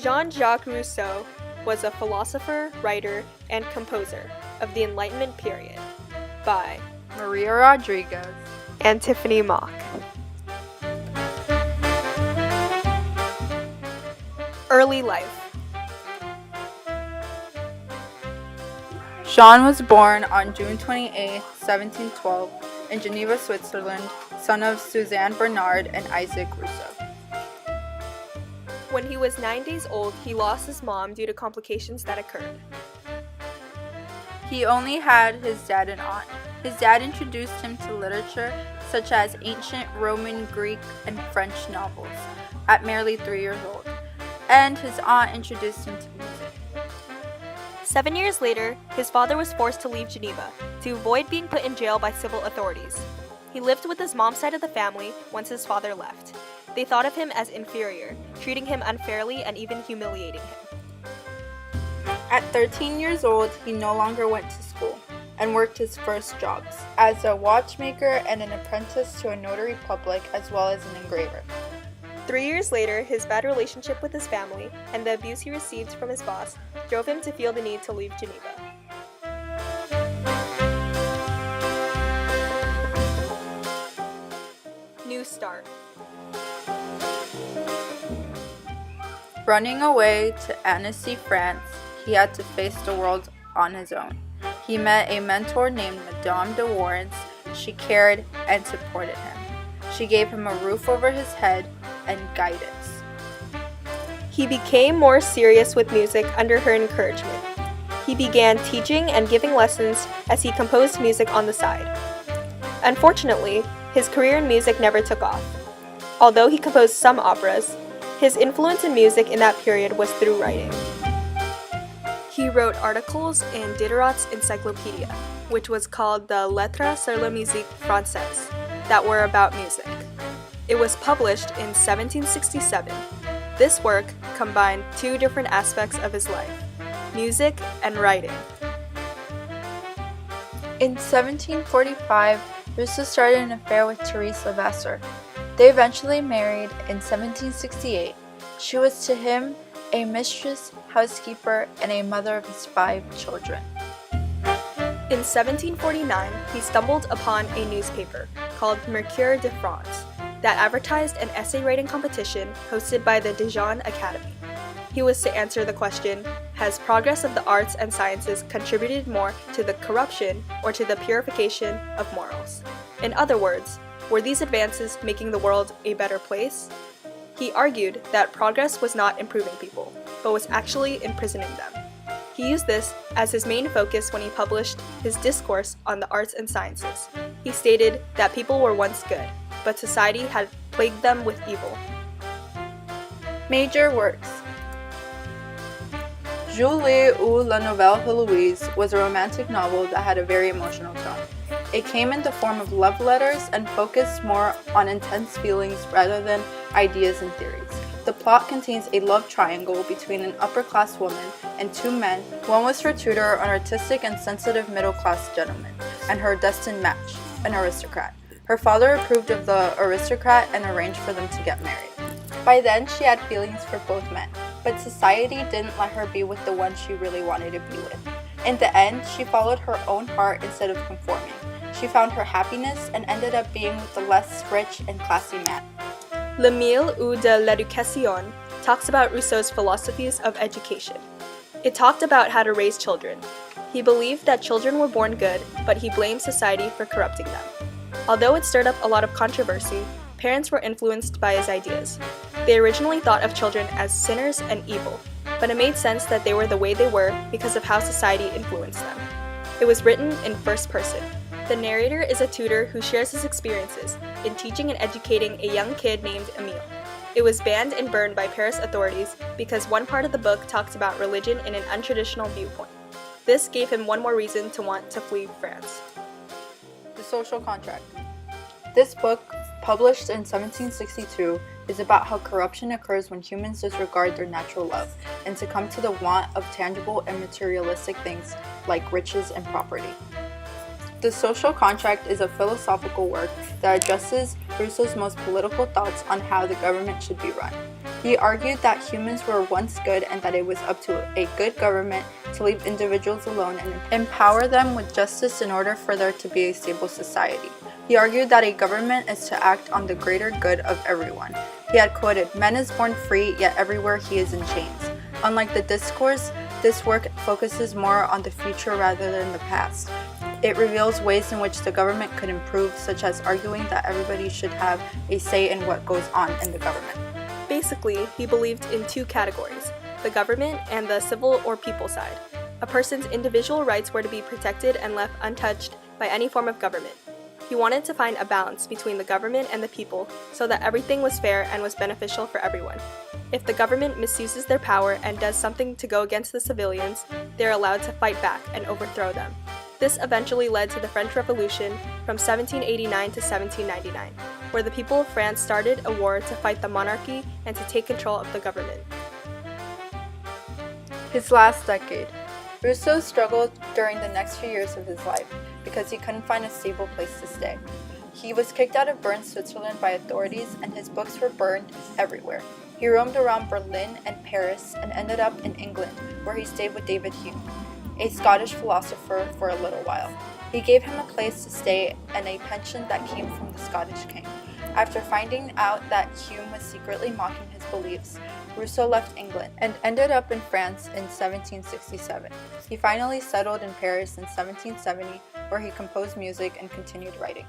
Jean-Jacques Rousseau was a philosopher, writer, and composer of the Enlightenment period by Maria Rodriguez and Tiffany Mok. Early life. Jean was born on June 28, 1712, in Geneva, Switzerland, son of Suzanne Bernard and Isaac Rousseau. When he was 9 days old, he lost his mom due to complications that occurred. He only had his dad and aunt. His dad introduced him to literature such as ancient Roman, Greek, and French novels at merely 3 years old, and his aunt introduced him to music. 7 years later, his father was forced to leave Geneva to avoid being put in jail by civil authorities. He lived with his mom's side of the family once his father left. They thought of him as inferior, treating him unfairly and even humiliating him. At 13 years old, he no longer went to school and worked his first jobs as a watchmaker and an apprentice to a notary public as well as an engraver. 3 years later, his bad relationship with his family and the abuse he received from his boss drove him to feel the need to leave Geneva. New start. Running away to Annecy, France, he had to face the world on his own. He met a mentor named Madame de Warens. She cared and supported him. She gave him a roof over his head and guidance. He became more serious with music under her encouragement. He began teaching and giving lessons as he composed music on the side. Unfortunately, his career in music never took off. Although he composed some operas, his influence in music in that period was through writing. He wrote articles in Diderot's encyclopedia, which was called the Lettres sur la musique française, that were about music. It was published in 1767. This work combined two different aspects of his life, music and writing. In 1745, Rousseau started an affair with Therese Levasseur. They eventually married in 1768. She was to him a mistress, housekeeper, and a mother of his 5 children. In 1749, he stumbled upon a newspaper called Mercure de France that advertised an essay writing competition hosted by the Dijon Academy. He was to answer the question, has progress of the arts and sciences contributed more to the corruption or to the purification of morals? In other words, were these advances making the world a better place? He argued that progress was not improving people, but was actually imprisoning them. He used this as his main focus when he published his discourse on the arts and sciences. He stated that people were once good, but society had plagued them with evil. Major works. Julie ou La Nouvelle Heloise was a romantic novel that had a very emotional tone. It came in the form of love letters and focused more on intense feelings rather than ideas and theories. The plot contains a love triangle between an upper-class woman and 2 men. One was her tutor, an artistic and sensitive middle-class gentleman, and her destined match, an aristocrat. Her father approved of the aristocrat and arranged for them to get married. By then, she had feelings for both men, but society didn't let her be with the one she really wanted to be with. In the end, she followed her own heart instead of conforming. She found her happiness and ended up being with the less rich and classy man. Le Mille ou de l'Éducation talks about Rousseau's philosophies of education. It talked about how to raise children. He believed that children were born good, but he blamed society for corrupting them. Although it stirred up a lot of controversy, parents were influenced by his ideas. They originally thought of children as sinners and evil, but it made sense that they were the way they were because of how society influenced them. It was written in first person. The narrator is a tutor who shares his experiences in teaching and educating a young kid named Emile. It was banned and burned by Paris authorities because one part of the book talks about religion in an untraditional viewpoint. This gave him one more reason to want to flee France. The Social Contract. This book, published in 1762, is about how corruption occurs when humans disregard their natural love and succumb to the want of tangible and materialistic things like riches and property. The Social Contract is a philosophical work that addresses Rousseau's most political thoughts on how the government should be run. He argued that humans were once good and that it was up to a good government to leave individuals alone and empower them with justice in order for there to be a stable society. He argued that a government is to act on the greater good of everyone. He had quoted, "Man is born free, yet everywhere he is in chains." Unlike the discourse, this work focuses more on the future rather than the past. It reveals ways in which the government could improve, such as arguing that everybody should have a say in what goes on in the government. Basically, he believed in two categories, the government and the civil or people side. A person's individual rights were to be protected and left untouched by any form of government. He wanted to find a balance between the government and the people so that everything was fair and was beneficial for everyone. If the government misuses their power and does something to go against the civilians, they are allowed to fight back and overthrow them. This eventually led to the French Revolution from 1789 to 1799, where the people of France started a war to fight the monarchy and to take control of the government. His last decade. Rousseau struggled during the next few years of his life because he couldn't find a stable place to stay. He was kicked out of Bern, Switzerland by authorities, and his books were burned everywhere. He roamed around Berlin and Paris and ended up in England, where he stayed with David Hume, a Scottish philosopher, for a little while. He gave him a place to stay and a pension that came from the Scottish king. After finding out that Hume was secretly mocking his beliefs, Rousseau left England and ended up in France in 1767. He finally settled in Paris in 1770, where he composed music and continued writing.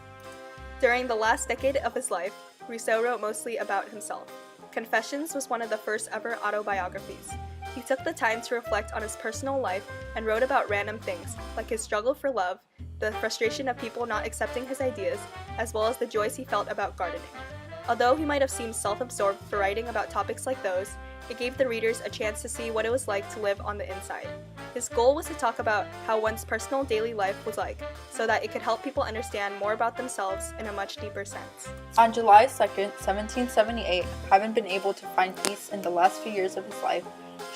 During the last decade of his life, Rousseau wrote mostly about himself. Confessions was one of the first ever autobiographies. He took the time to reflect on his personal life and wrote about random things, like his struggle for love, the frustration of people not accepting his ideas, as well as the joys he felt about gardening. Although he might have seemed self-absorbed for writing about topics like those, it gave the readers a chance to see what it was like to live on the inside. His goal was to talk about how one's personal daily life was like, so that it could help people understand more about themselves in a much deeper sense. On July 2nd, 1778, having been able to find peace in the last few years of his life,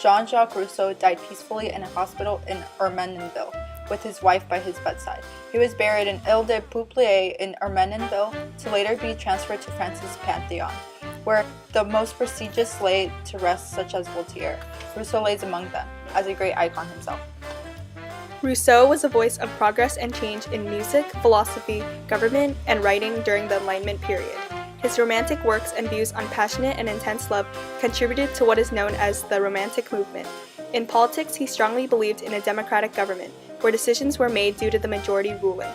Jean-Jacques Rousseau died peacefully in a hospital in Ermenonville, with his wife by his bedside. He was buried in Ile-de-Peuplier in Ermenonville, to later be transferred to France's Pantheon, where the most prestigious lay to rest, such as Voltaire. Rousseau lays among them, as a great icon himself. Rousseau was a voice of progress and change in music, philosophy, government, and writing during the Enlightenment period. His romantic works and views on passionate and intense love contributed to what is known as the Romantic movement. In politics, he strongly believed in a democratic government, where decisions were made due to the majority ruling.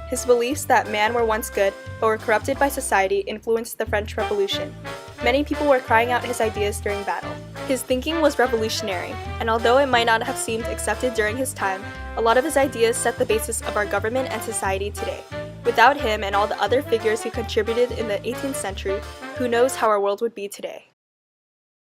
His beliefs that man were once good but were corrupted by society influenced the French Revolution. Many people were crying out his ideas during battle. His thinking was revolutionary, and although it might not have seemed accepted during his time, a lot of his ideas set the basis of our government and society today. Without him and all the other figures who contributed in the 18th century, who knows how our world would be today.